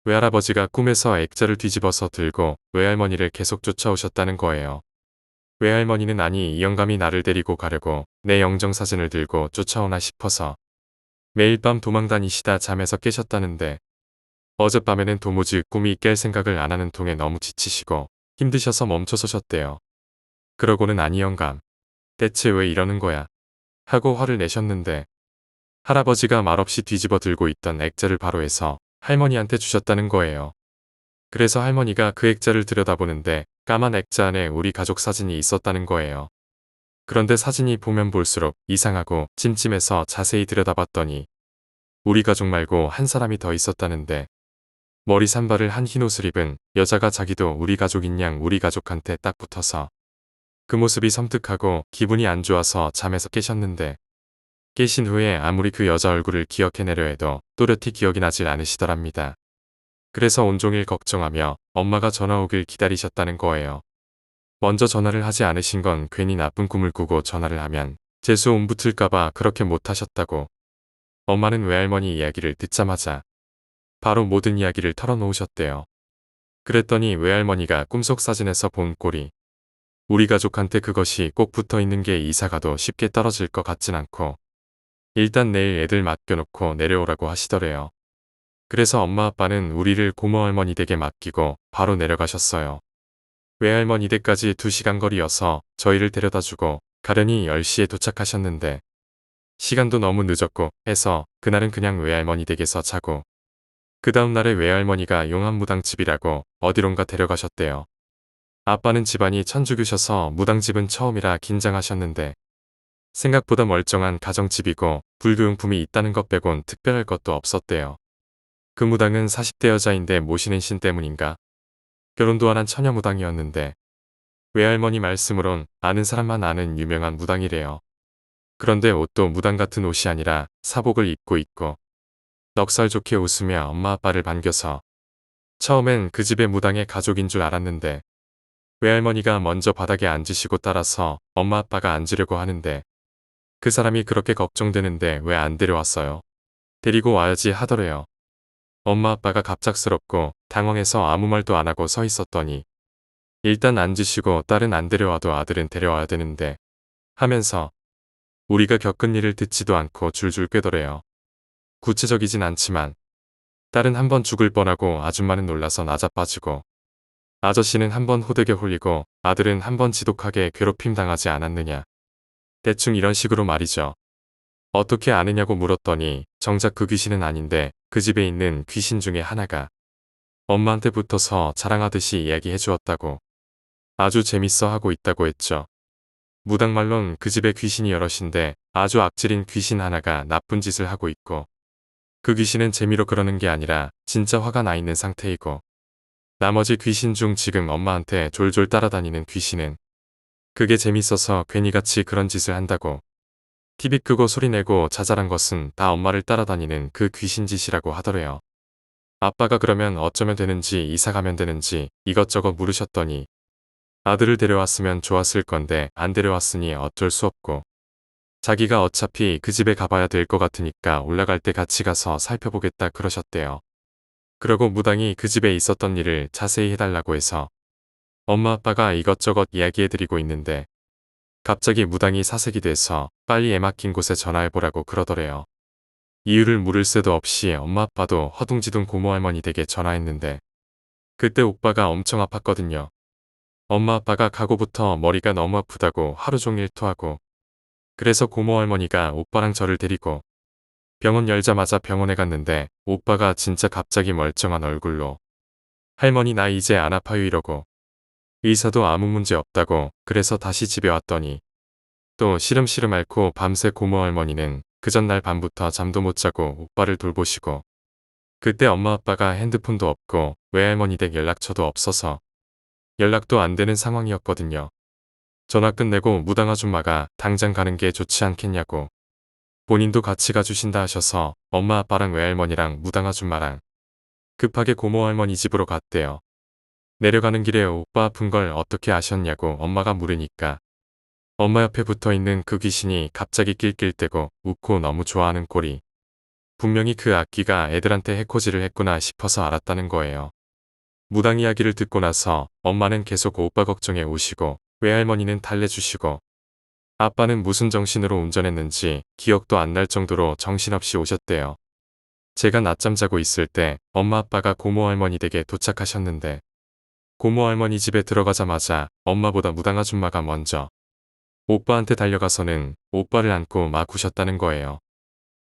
외할아버지가 꿈에서 액자를 뒤집어서 들고 외할머니를 계속 쫓아오셨다는 거예요. 외할머니는 아니 이 영감이 나를 데리고 가려고 내 영정사진을 들고 쫓아오나 싶어서 매일 밤 도망다니시다 잠에서 깨셨다는데 어젯밤에는 도무지 꿈이 깰 생각을 안 하는 통에 너무 지치시고 힘드셔서 멈춰서셨대요. 그러고는 아니 영감, 대체 왜 이러는 거야? 하고 화를 내셨는데 할아버지가 말없이 뒤집어 들고 있던 액자를 바로 해서 할머니한테 주셨다는 거예요. 그래서 할머니가 그 액자를 들여다보는데 까만 액자 안에 우리 가족 사진이 있었다는 거예요. 그런데 사진이 보면 볼수록 이상하고 찜찜해서 자세히 들여다봤더니 우리 가족 말고 한 사람이 더 있었다는데 머리 산발을 한 흰옷을 입은 여자가 자기도 우리 가족인 양 우리 가족한테 딱 붙어서 그 모습이 섬뜩하고 기분이 안 좋아서 잠에서 깨셨는데 깨신 후에 아무리 그 여자 얼굴을 기억해내려 해도 또렷이 기억이 나질 않으시더랍니다. 그래서 온종일 걱정하며 엄마가 전화 오길 기다리셨다는 거예요. 먼저 전화를 하지 않으신 건 괜히 나쁜 꿈을 꾸고 전화를 하면 재수 온 붙을까봐 그렇게 못하셨다고. 엄마는 외할머니 이야기를 듣자마자 바로 모든 이야기를 털어놓으셨대요. 그랬더니 외할머니가 꿈속 사진에서 본 꼴이 우리 가족한테 그것이 꼭 붙어있는 게 이사가도 쉽게 떨어질 것 같진 않고 일단 내일 애들 맡겨놓고 내려오라고 하시더래요. 그래서 엄마 아빠는 우리를 고모 할머니 댁에 맡기고 바로 내려가셨어요. 외할머니 댁까지 2시간 거리여서 저희를 데려다주고 가려니 10시에 도착하셨는데 시간도 너무 늦었고 해서 그날은 그냥 외할머니 댁에서 자고 그 다음날에 외할머니가 용암무당집이라고 어디론가 데려가셨대요. 아빠는 집안이 천주교셔서 무당집은 처음이라 긴장하셨는데 생각보다 멀쩡한 가정집이고 불교용품이 있다는 것 빼곤 특별할 것도 없었대요. 그 무당은 40대 여자인데 모시는 신 때문인가 결혼도 안 한 처녀 무당이었는데 외할머니 말씀으론 아는 사람만 아는 유명한 무당이래요. 그런데 옷도 무당 같은 옷이 아니라 사복을 입고 있고 넉살 좋게 웃으며 엄마 아빠를 반겨서 처음엔 그 집의 무당의 가족인 줄 알았는데 외할머니가 먼저 바닥에 앉으시고 따라서 엄마 아빠가 앉으려고 하는데 그 사람이 그렇게 걱정되는데 왜 안 데려왔어요? 데리고 와야지 하더래요. 엄마 아빠가 갑작스럽고 당황해서 아무 말도 안 하고 서 있었더니 일단 앉으시고 딸은 안 데려와도 아들은 데려와야 되는데 하면서 우리가 겪은 일을 듣지도 않고 줄줄 꿰더래요. 구체적이진 않지만 딸은 한번 죽을 뻔하고 아줌마는 놀라서 나자빠지고 아저씨는 한번 호되게 홀리고 아들은 한번 지독하게 괴롭힘 당하지 않았느냐. 대충 이런 식으로 말이죠. 어떻게 아느냐고 물었더니 정작 그 귀신은 아닌데 그 집에 있는 귀신 중에 하나가 엄마한테 붙어서 자랑하듯이 이야기해 주었다고. 아주 재밌어 하고 있다고 했죠. 무당말론 그 집에 귀신이 여럿인데 아주 악질인 귀신 하나가 나쁜 짓을 하고 있고 그 귀신은 재미로 그러는 게 아니라 진짜 화가 나 있는 상태이고 나머지 귀신 중 지금 엄마한테 졸졸 따라다니는 귀신은 그게 재밌어서 괜히 같이 그런 짓을 한다고 TV 끄고 소리내고 자잘한 것은 다 엄마를 따라다니는 그 귀신 짓이라고 하더래요. 아빠가 그러면 어쩌면 되는지 이사 가면 되는지 이것저것 물으셨더니 아들을 데려왔으면 좋았을 건데 안 데려왔으니 어쩔 수 없고 자기가 어차피 그 집에 가봐야 될 것 같으니까 올라갈 때 같이 가서 살펴보겠다 그러셨대요. 그러고 무당이 그 집에 있었던 일을 자세히 해달라고 해서 엄마 아빠가 이것저것 이야기해드리고 있는데 갑자기 무당이 사색이 돼서 빨리 애 맡긴 곳에 전화해보라고 그러더래요. 이유를 물을 새도 없이 엄마 아빠도 허둥지둥 고모 할머니 댁에 전화했는데 그때 오빠가 엄청 아팠거든요. 엄마 아빠가 가고부터 머리가 너무 아프다고 하루 종일 토하고 그래서 고모 할머니가 오빠랑 저를 데리고 병원 열자마자 병원에 갔는데 오빠가 진짜 갑자기 멀쩡한 얼굴로 할머니 나 이제 안 아파요 이러고 의사도 아무 문제 없다고 그래서 다시 집에 왔더니 또 시름시름 앓고 밤새 고모 할머니는 그 전날 밤부터 잠도 못 자고 오빠를 돌보시고 그때 엄마 아빠가 핸드폰도 없고 외할머니 댁 연락처도 없어서 연락도 안 되는 상황이었거든요. 전화 끝내고 무당 아줌마가 당장 가는 게 좋지 않겠냐고 본인도 같이 가주신다 하셔서 엄마 아빠랑 외할머니랑 무당 아줌마랑 급하게 고모 할머니 집으로 갔대요. 내려가는 길에 오빠 아픈 걸 어떻게 아셨냐고 엄마가 물으니까 엄마 옆에 붙어있는 그 귀신이 갑자기 낄낄대고 웃고 너무 좋아하는 꼴이 분명히 그 악귀가 애들한테 해코지를 했구나 싶어서 알았다는 거예요. 무당 이야기를 듣고 나서 엄마는 계속 오빠 걱정해 오시고 외할머니는 달래주시고 아빠는 무슨 정신으로 운전했는지 기억도 안 날 정도로 정신없이 오셨대요. 제가 낮잠 자고 있을 때 엄마 아빠가 고모 할머니 댁에 도착하셨는데 고모 할머니 집에 들어가자마자 엄마보다 무당 아줌마가 먼저 오빠한테 달려가서는 오빠를 안고 막 우셨다는 거예요.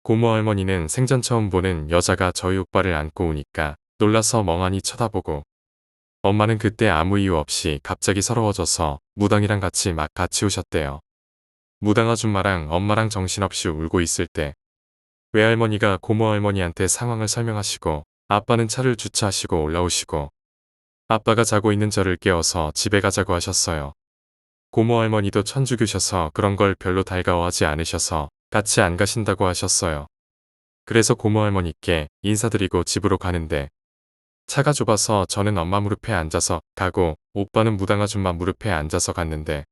고모 할머니는 생전 처음 보는 여자가 저희 오빠를 안고 오니까 놀라서 멍하니 쳐다보고 엄마는 그때 아무 이유 없이 갑자기 서러워져서 무당이랑 같이 우셨대요. 무당 아줌마랑 엄마랑 정신없이 울고 있을 때 외할머니가 고모 할머니한테 상황을 설명하시고 아빠는 차를 주차하시고 올라오시고 아빠가 자고 있는 저를 깨워서 집에 가자고 하셨어요. 고모 할머니도 천주교셔서 그런 걸 별로 달가워하지 않으셔서 같이 안 가신다고 하셨어요. 그래서 고모 할머니께 인사드리고 집으로 가는데 차가 좁아서 저는 엄마 무릎에 앉아서 가고 오빠는 무당 아줌마 무릎에 앉아서 갔는데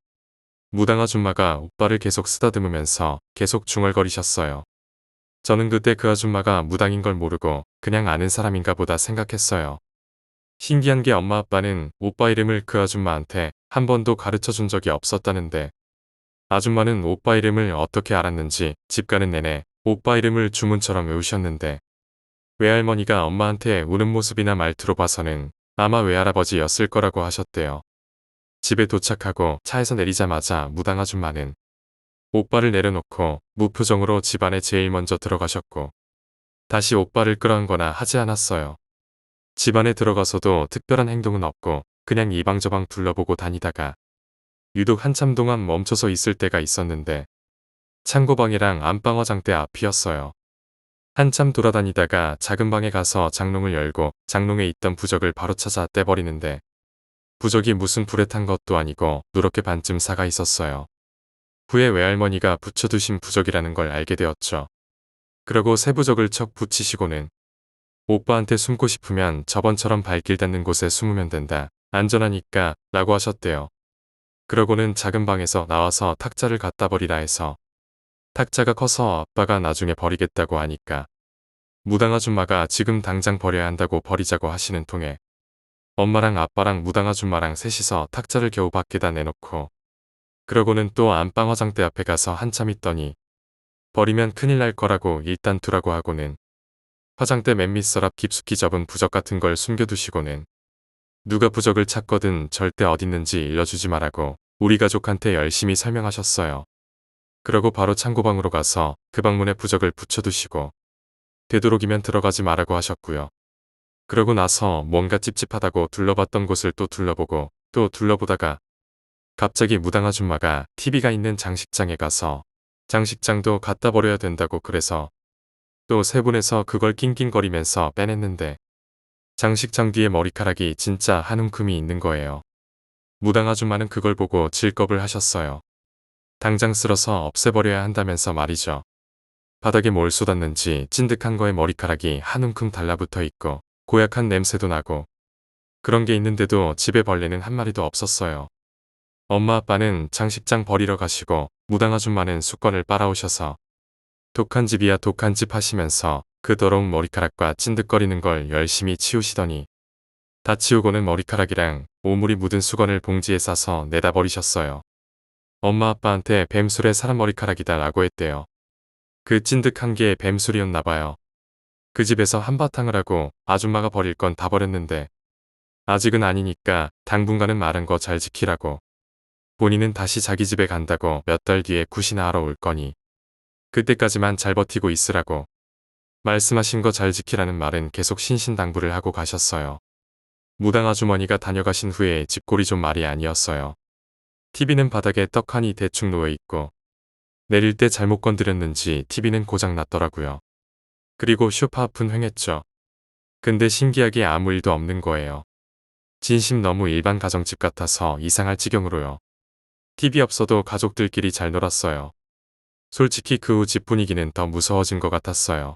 무당 아줌마가 오빠를 계속 쓰다듬으면서 계속 중얼거리셨어요. 저는 그때 그 아줌마가 무당인 걸 모르고 그냥 아는 사람인가 보다 생각했어요. 신기한 게 엄마 아빠는 오빠 이름을 그 아줌마한테 한 번도 가르쳐 준 적이 없었다는데 아줌마는 오빠 이름을 어떻게 알았는지 집 가는 내내 오빠 이름을 주문처럼 외우셨는데 외할머니가 엄마한테 우는 모습이나 말투로 봐서는 아마 외할아버지였을 거라고 하셨대요. 집에 도착하고 차에서 내리자마자 무당 아줌마는 오빠를 내려놓고 무표정으로 집 안에 제일 먼저 들어가셨고 다시 오빠를 끌어안거나 하지 않았어요. 집 안에 들어가서도 특별한 행동은 없고 그냥 이방저방 둘러보고 다니다가 유독 한참 동안 멈춰서 있을 때가 있었는데 창고방이랑 안방 화장대 앞이었어요. 한참 돌아다니다가 작은 방에 가서 장롱을 열고 장롱에 있던 부적을 바로 찾아 떼버리는데 부적이 무슨 불에 탄 것도 아니고 누렇게 반쯤 사가 있었어요. 후에 외할머니가 붙여두신 부적이라는 걸 알게 되었죠. 그러고 새 부적을 척 붙이시고는 오빠한테 숨고 싶으면 저번처럼 발길 닿는 곳에 숨으면 된다. 안전하니까 라고 하셨대요. 그러고는 작은 방에서 나와서 탁자를 갖다 버리라 해서 탁자가 커서 아빠가 나중에 버리겠다고 하니까 무당 아줌마가 지금 당장 버려야 한다고 버리자고 하시는 통에 엄마랑 아빠랑 무당 아줌마랑 셋이서 탁자를 겨우 밖에다 내놓고 그러고는 또 안방 화장대 앞에 가서 한참 있더니 버리면 큰일 날 거라고 일단 두라고 하고는 화장대 맨 밑서랍 깊숙이 접은 부적 같은 걸 숨겨두시고는 누가 부적을 찾거든 절대 어딨는지 일러주지 말라고 우리 가족한테 열심히 설명하셨어요. 그러고 바로 창고방으로 가서 그 방문에 부적을 붙여두시고 되도록이면 들어가지 말라고 하셨고요. 그러고 나서 뭔가 찝찝하다고 둘러봤던 곳을 또 둘러보고 또 둘러보다가 갑자기 무당 아줌마가 TV가 있는 장식장에 가서 장식장도 갖다 버려야 된다고 그래서 또 세 분에서 그걸 낑낑거리면서 빼냈는데 장식장 뒤에 머리카락이 진짜 한 움큼이 있는 거예요. 무당 아줌마는 그걸 보고 질겁을 하셨어요. 당장 쓸어서 없애버려야 한다면서 말이죠. 바닥에 뭘 쏟았는지 찐득한 거에 머리카락이 한 움큼 달라붙어 있고 고약한 냄새도 나고 그런 게 있는데도 집에 벌레는 한 마리도 없었어요. 엄마 아빠는 장식장 버리러 가시고 무당 아줌마는 수건을 빨아오셔서 독한 집이야 독한 집 하시면서 그 더러운 머리카락과 찐득거리는 걸 열심히 치우시더니 다 치우고는 머리카락이랑 오물이 묻은 수건을 봉지에 싸서 내다 버리셨어요. 엄마 아빠한테 뱀술에 사람 머리카락이다 라고 했대요. 그 찐득한 게 뱀술이었나 봐요. 그 집에서 한바탕을 하고 아줌마가 버릴 건 다 버렸는데 아직은 아니니까 당분간은 말한 거 잘 지키라고. 본인은 다시 자기 집에 간다고 몇 달 뒤에 굿이나 하러 올 거니 그때까지만 잘 버티고 있으라고. 말씀하신 거 잘 지키라는 말은 계속 신신당부를 하고 가셨어요. 무당 아주머니가 다녀가신 후에 집골이 좀 말이 아니었어요. TV는 바닥에 떡하니 대충 놓여있고 내릴 때 잘못 건드렸는지 TV는 고장 났더라고요. 그리고 소파 앞은 휑했죠. 근데 신기하게 아무 일도 없는 거예요. 진심 너무 일반 가정집 같아서 이상할 지경으로요. TV 없어도 가족들끼리 잘 놀았어요. 솔직히 그 후 집 분위기는 더 무서워진 것 같았어요.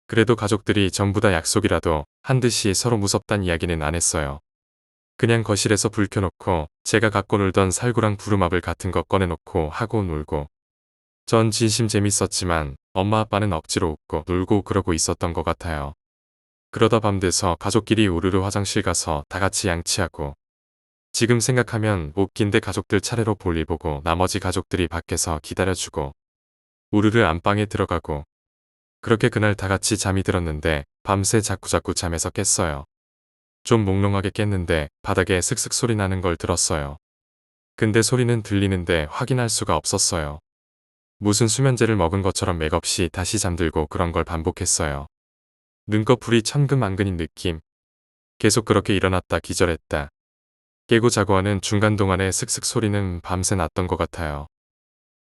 그래도 가족들이 전부 다 약속이라도 한 듯이 서로 무섭단 이야기는 안 했어요. 그냥 거실에서 불 켜놓고 제가 갖고 놀던 살구랑 부루마블 같은 거 꺼내놓고 하고 놀고 전 진심 재밌었지만 엄마 아빠는 억지로 웃고 놀고 그러고 있었던 것 같아요. 그러다 밤 돼서 가족끼리 우르르 화장실 가서 다 같이 양치하고 지금 생각하면 웃긴데 가족들 차례로 볼일 보고 나머지 가족들이 밖에서 기다려주고 우르르 안방에 들어가고 그렇게 그날 다 같이 잠이 들었는데 밤새 자꾸자꾸 잠에서 깼어요. 좀 몽롱하게 깼는데 바닥에 슥슥 소리 나는 걸 들었어요. 근데 소리는 들리는데 확인할 수가 없었어요. 무슨 수면제를 먹은 것처럼 맥없이 다시 잠들고 그런 걸 반복했어요. 눈꺼풀이 천근만근인 느낌. 계속 그렇게 일어났다 기절했다. 깨고 자고 하는 중간 동안의 슥슥 소리는 밤새 났던 것 같아요.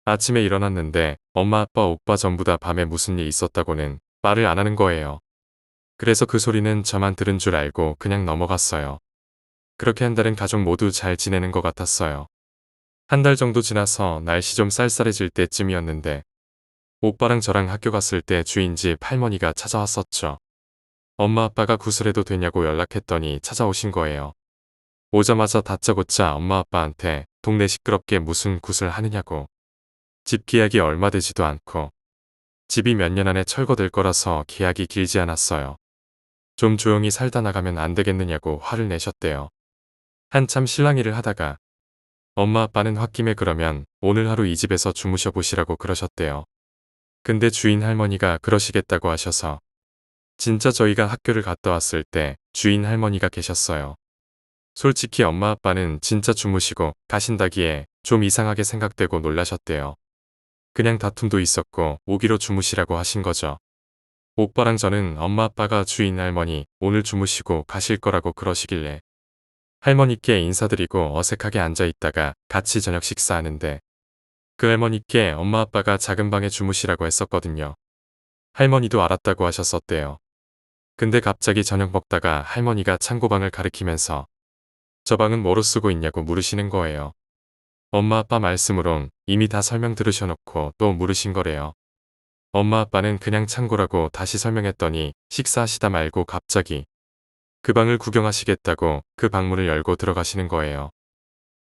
아침에 일어났는데 엄마 아빠 오빠 전부 다 밤에 무슨 일 있었다고는 말을 안 하는 거예요. 그래서 그 소리는 저만 들은 줄 알고 그냥 넘어갔어요. 그렇게 한 달은 가족 모두 잘 지내는 것 같았어요. 한 달 정도 지나서 날씨 좀 쌀쌀해질 때쯤이었는데 오빠랑 저랑 학교 갔을 때 주인 집 할머니가 찾아왔었죠. 엄마 아빠가 구슬해도 되냐고 연락했더니 찾아오신 거예요. 오자마자 다짜고짜 엄마 아빠한테 동네 시끄럽게 무슨 굿을 하느냐고. 집 계약이 얼마 되지도 않고 집이 몇 년 안에 철거될 거라서 계약이 길지 않았어요. 좀 조용히 살다 나가면 안 되겠느냐고 화를 내셨대요. 한참 실랑이를 하다가 엄마 아빠는 홧김에 그러면 오늘 하루 이 집에서 주무셔 보시라고 그러셨대요. 근데 주인 할머니가 그러시겠다고 하셔서 진짜 저희가 학교를 갔다 왔을 때 주인 할머니가 계셨어요. 솔직히 엄마 아빠는 진짜 주무시고 가신다기에 좀 이상하게 생각되고 놀라셨대요. 그냥 다툼도 있었고 오기로 주무시라고 하신 거죠. 오빠랑 저는 엄마 아빠가 주인 할머니 오늘 주무시고 가실 거라고 그러시길래 할머니께 인사드리고 어색하게 앉아있다가 같이 저녁 식사하는데 그 할머니께 엄마 아빠가 작은 방에 주무시라고 했었거든요. 할머니도 알았다고 하셨었대요. 근데 갑자기 저녁 먹다가 할머니가 창고방을 가리키면서 저 방은 뭐로 쓰고 있냐고 물으시는 거예요. 엄마 아빠 말씀으론 이미 다 설명 들으셔놓고 또 물으신 거래요. 엄마 아빠는 그냥 창고라고 다시 설명했더니 식사하시다 말고 갑자기 그 방을 구경하시겠다고 그 방문을 열고 들어가시는 거예요.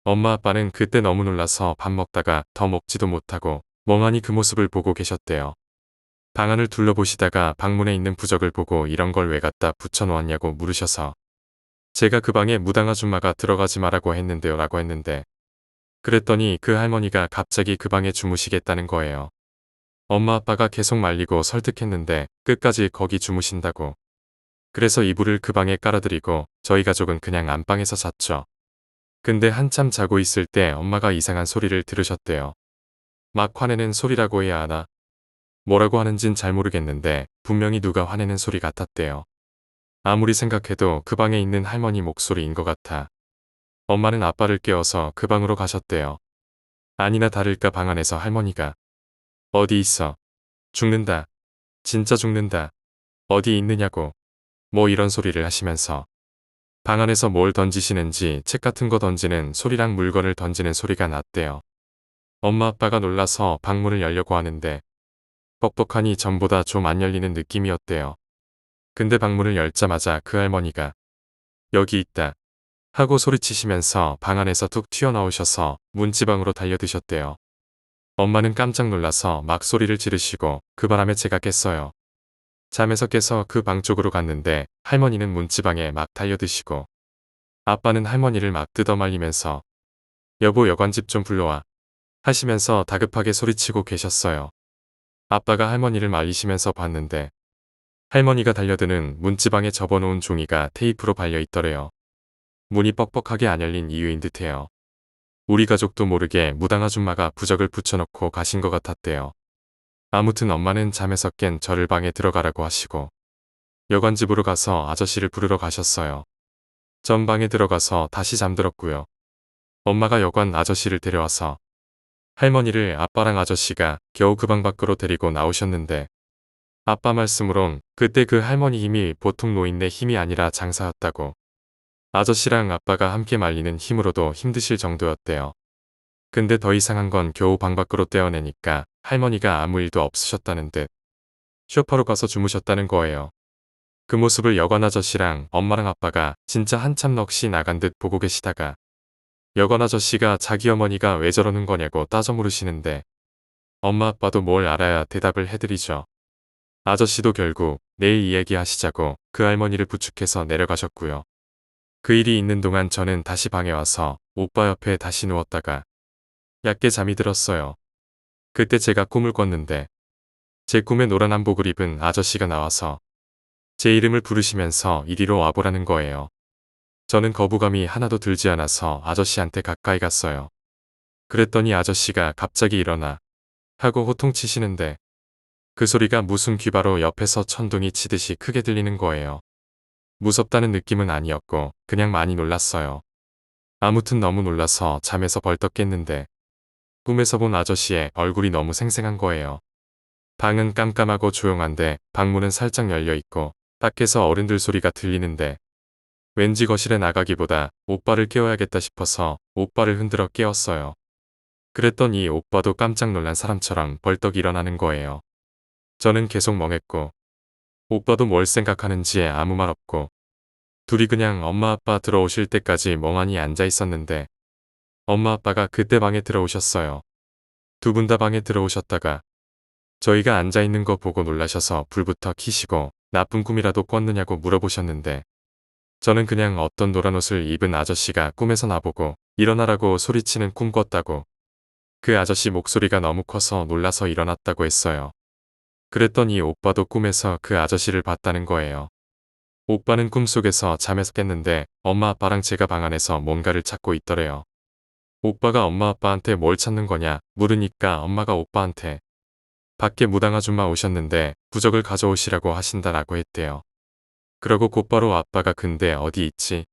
엄마 아빠는 그때 너무 놀라서 밥 먹다가 더 먹지도 못하고 멍하니 그 모습을 보고 계셨대요. 방 안을 둘러보시다가 방문에 있는 부적을 보고 이런 걸 왜 갖다 붙여놓았냐고 물으셔서 제가 그 방에 무당 아줌마가 들어가지 말라고 했는데요 라고 했는데 그랬더니 그 할머니가 갑자기 그 방에 주무시겠다는 거예요. 엄마 아빠가 계속 말리고 설득했는데 끝까지 거기 주무신다고. 그래서 이불을 그 방에 깔아드리고 저희 가족은 그냥 안방에서 잤죠. 근데 한참 자고 있을 때 엄마가 이상한 소리를 들으셨대요. 막 화내는 소리라고 해야 하나? 뭐라고 하는진 잘 모르겠는데 분명히 누가 화내는 소리 같았대요. 아무리 생각해도 그 방에 있는 할머니 목소리인 것 같아. 엄마는 아빠를 깨워서 그 방으로 가셨대요. 아니나 다를까 방 안에서 할머니가 어디 있어? 죽는다. 진짜 죽는다. 어디 있느냐고. 뭐 이런 소리를 하시면서 방 안에서 뭘 던지시는지 책 같은 거 던지는 소리랑 물건을 던지는 소리가 났대요. 엄마 아빠가 놀라서 방문을 열려고 하는데 뻑뻑하니 전보다 좀 안 열리는 느낌이었대요. 근데 방문을 열자마자 그 할머니가 여기 있다 하고 소리치시면서 방 안에서 툭 튀어나오셔서 문지방으로 달려드셨대요. 엄마는 깜짝 놀라서 막 소리를 지르시고 그 바람에 제가 깼어요. 잠에서 깨서 그 방 쪽으로 갔는데 할머니는 문지방에 막 달려드시고 아빠는 할머니를 막 뜯어말리면서 여보 여관집 좀 불러와 하시면서 다급하게 소리치고 계셨어요. 아빠가 할머니를 말리시면서 봤는데 할머니가 달려드는 문지방에 접어놓은 종이가 테이프로 발려 있더래요. 문이 뻑뻑하게 안 열린 이유인 듯해요. 우리 가족도 모르게 무당 아줌마가 부적을 붙여놓고 가신 것 같았대요. 아무튼 엄마는 잠에서 깬 저를 방에 들어가라고 하시고 여관집으로 가서 아저씨를 부르러 가셨어요. 전 방에 들어가서 다시 잠들었고요. 엄마가 여관 아저씨를 데려와서 할머니를 아빠랑 아저씨가 겨우 그 방 밖으로 데리고 나오셨는데 아빠 말씀으론 그때 그 할머니 힘이 보통 노인네 힘이 아니라 장사였다고 아저씨랑 아빠가 함께 말리는 힘으로도 힘드실 정도였대요. 근데 더 이상한 건 겨우 방 밖으로 떼어내니까 할머니가 아무 일도 없으셨다는 듯 소파로 가서 주무셨다는 거예요. 그 모습을 여관 아저씨랑 엄마랑 아빠가 진짜 한참 넋이 나간 듯 보고 계시다가 여관 아저씨가 자기 어머니가 왜 저러는 거냐고 따져 물으시는데 엄마 아빠도 뭘 알아야 대답을 해드리죠. 아저씨도 결국 내일 이야기하시자고 그 할머니를 부축해서 내려가셨고요. 그 일이 있는 동안 저는 다시 방에 와서 오빠 옆에 다시 누웠다가 얕게 잠이 들었어요. 그때 제가 꿈을 꿨는데 제 꿈에 노란 한복을 입은 아저씨가 나와서 제 이름을 부르시면서 이리로 와보라는 거예요. 저는 거부감이 하나도 들지 않아서 아저씨한테 가까이 갔어요. 그랬더니 아저씨가 갑자기 일어나 하고 호통치시는데 그 소리가 무슨 귀바로 옆에서 천둥이 치듯이 크게 들리는 거예요. 무섭다는 느낌은 아니었고 그냥 많이 놀랐어요. 아무튼 너무 놀라서 잠에서 벌떡 깼는데 꿈에서 본 아저씨의 얼굴이 너무 생생한 거예요. 방은 깜깜하고 조용한데 방문은 살짝 열려 있고 밖에서 어른들 소리가 들리는데 왠지 거실에 나가기보다 오빠를 깨워야겠다 싶어서 오빠를 흔들어 깨웠어요. 그랬더니 오빠도 깜짝 놀란 사람처럼 벌떡 일어나는 거예요. 저는 계속 멍했고 오빠도 뭘 생각하는지 아무 말 없고 둘이 그냥 엄마 아빠 들어오실 때까지 멍하니 앉아 있었는데 엄마 아빠가 그때 방에 들어오셨어요. 두 분 다 방에 들어오셨다가 저희가 앉아 있는 거 보고 놀라셔서 불부터 켜시고 나쁜 꿈이라도 꿨느냐고 물어보셨는데 저는 그냥 어떤 노란 옷을 입은 아저씨가 꿈에서 나보고 일어나라고 소리치는 꿈 꿨다고 그 아저씨 목소리가 너무 커서 놀라서 일어났다고 했어요. 그랬더니 오빠도 꿈에서 그 아저씨를 봤다는 거예요. 오빠는 꿈속에서 잠에서 깼는데 엄마 아빠랑 제가 방 안에서 뭔가를 찾고 있더래요. 오빠가 엄마 아빠한테 뭘 찾는 거냐 물으니까 엄마가 오빠한테 밖에 무당 아줌마 오셨는데 부적을 가져오시라고 하신다라고 했대요. 그러고 곧바로 아빠가 근데 어디 있지?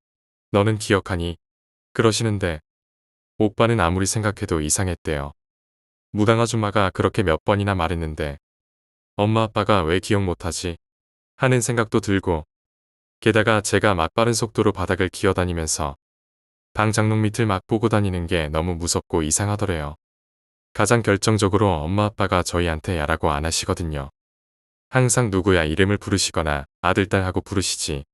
너는 기억하니? 그러시는데 오빠는 아무리 생각해도 이상했대요. 무당 아줌마가 그렇게 몇 번이나 말했는데 엄마 아빠가 왜 기억 못하지? 하는 생각도 들고 게다가 제가 막 빠른 속도로 바닥을 기어다니면서 방 장롱 밑을 막 보고 다니는 게 너무 무섭고 이상하더래요. 가장 결정적으로 엄마 아빠가 저희한테 야라고 안 하시거든요. 항상 누구야 이름을 부르시거나 아들 딸 하고 부르시지.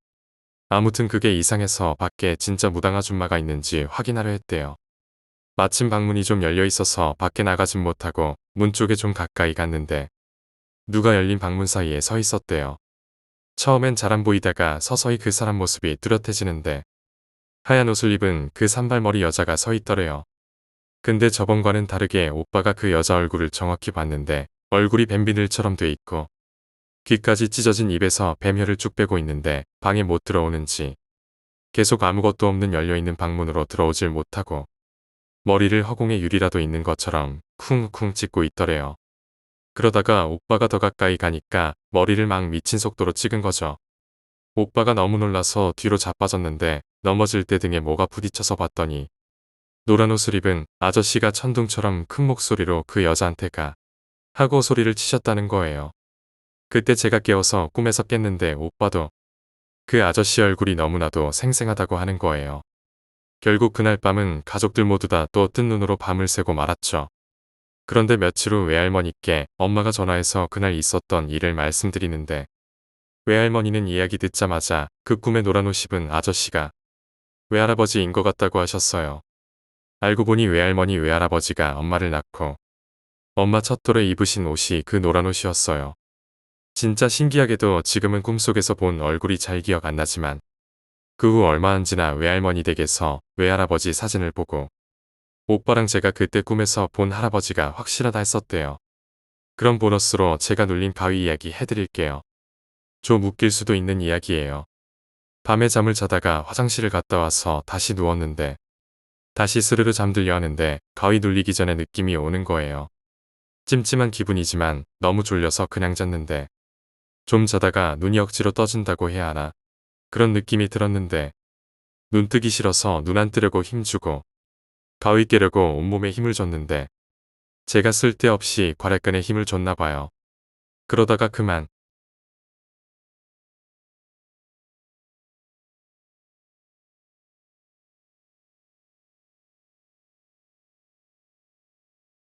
아무튼 그게 이상해서 밖에 진짜 무당 아줌마가 있는지 확인하려 했대요. 마침 방문이 좀 열려 있어서 밖에 나가진 못하고 문 쪽에 좀 가까이 갔는데 누가 열린 방문 사이에 서 있었대요. 처음엔 잘 안 보이다가 서서히 그 사람 모습이 뚜렷해지는데 하얀 옷을 입은 그 산발머리 여자가 서 있더래요. 근데 저번과는 다르게 오빠가 그 여자 얼굴을 정확히 봤는데 얼굴이 뱀비늘처럼 돼 있고 귀까지 찢어진 입에서 뱀혀를 쭉 빼고 있는데 방에 못 들어오는지 계속 아무것도 없는 열려있는 방문으로 들어오질 못하고 머리를 허공에 유리라도 있는 것처럼 쿵쿵 찍고 있더래요. 그러다가 오빠가 더 가까이 가니까 머리를 막 미친 속도로 찍은 거죠. 오빠가 너무 놀라서 뒤로 자빠졌는데 넘어질 때 등에 뭐가 부딪혀서 봤더니 노란 옷을 입은 아저씨가 천둥처럼 큰 목소리로 그 여자한테 가 하고 소리를 치셨다는 거예요. 그때 제가 깨어서 꿈에서 깼는데 오빠도 그 아저씨 얼굴이 너무나도 생생하다고 하는 거예요. 결국 그날 밤은 가족들 모두 다 또 뜬 눈으로 밤을 새고 말았죠. 그런데 며칠 후 외할머니께 엄마가 전화해서 그날 있었던 일을 말씀드리는데 외할머니는 이야기 듣자마자 그 꿈에 노란 옷 입은 아저씨가 외할아버지인 것 같다고 하셨어요. 알고 보니 외할머니 외할아버지가 엄마를 낳고 엄마 첫돌에 입으신 옷이 그 노란 옷이었어요. 진짜 신기하게도 지금은 꿈속에서 본 얼굴이 잘 기억 안 나지만 그 후 얼마 안 지나 외할머니 댁에서 외할아버지 사진을 보고 오빠랑 제가 그때 꿈에서 본 할아버지가 확실하다 했었대요. 그럼 보너스로 제가 눌린 가위 이야기 해드릴게요. 좀 웃길 수도 있는 이야기예요. 밤에 잠을 자다가 화장실을 갔다 와서 다시 누웠는데 다시 스르르 잠들려 하는데 가위 눌리기 전에 느낌이 오는 거예요. 찜찜한 기분이지만 너무 졸려서 그냥 잤는데 좀 자다가 눈이 억지로 떠진다고 해야 하나? 그런 느낌이 들었는데 눈 뜨기 싫어서 눈 안 뜨려고 힘주고 가위 깨려고 온몸에 힘을 줬는데 제가 쓸데없이 괄약근에 힘을 줬나 봐요. 그러다가 그만